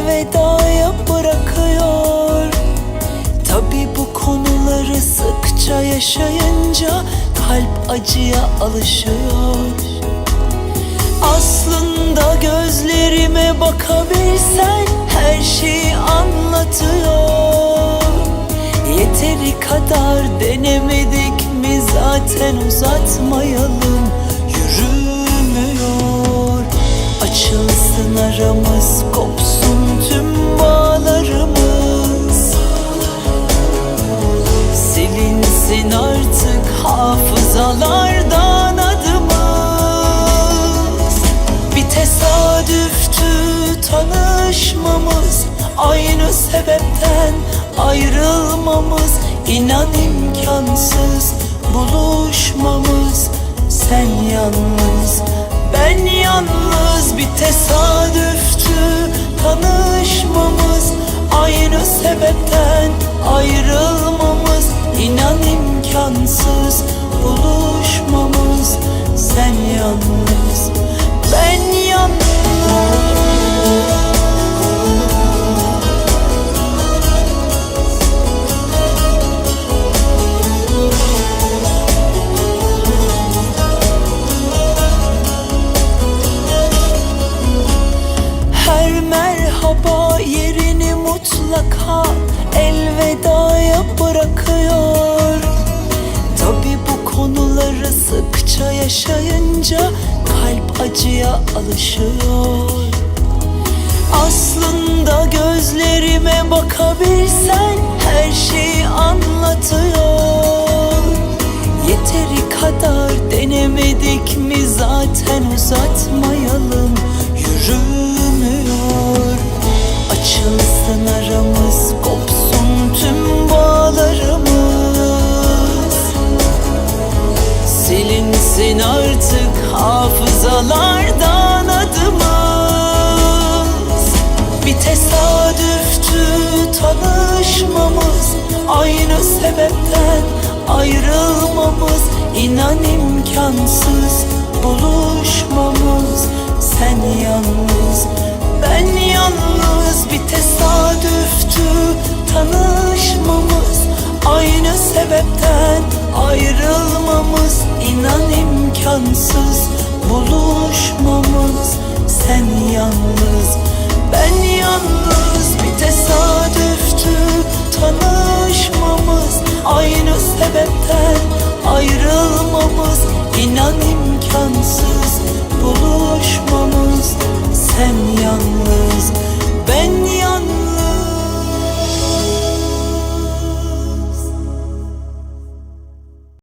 elvedaya bırakıyor. Tabi bu konuları sıkça yaşayınca kalp acıya alışıyor. Aslında gözlerime bakabilsen her şeyi anlatıyor. Yeteri kadar denemedik mi zaten, uzatmayalım, yürümüyor. Açılsın aramız, kopsun tüm bağlarımız. Silinsin artık hafızalardan adımız. Bir tesadüftü tanışmamız, aynı sebepten ayrılmamız. İnan imkansız buluşmamız. Sen yalnız, ben yalnız. Bir tesadüftü tanışmamız, aynı sebepten ayrılmamız. İnan imkansız buluşmamız. Sen yalnız, ben yalnız. Merhaba yerini mutlaka elvedaya bırakıyor. Tabi bu konuları sıkça yaşayınca kalp acıya alışıyor. Aslında gözlerime bakabilsen her şeyi anlatıyor. Yeteri kadar denemedik mi zaten, uzatmayalım, yürümüyor. Açılsın aramız, kopsun tüm bağlarımız. Silinsin artık hafızalardan adımız. Bir tesadüftü tanışmamız, aynı sebepten ayrılmamız. İnan imkansız buluşmamız. Sen yalnız, ben yalnız. Bir tesadüftü tanışmamız, aynı sebepten ayrılmamız. İnan imkansız buluşmamız. Sen yalnız, ben yalnız. Bir tesadüftü tanışmamız, aynı sebepten ayrılmamız. İnan imkansız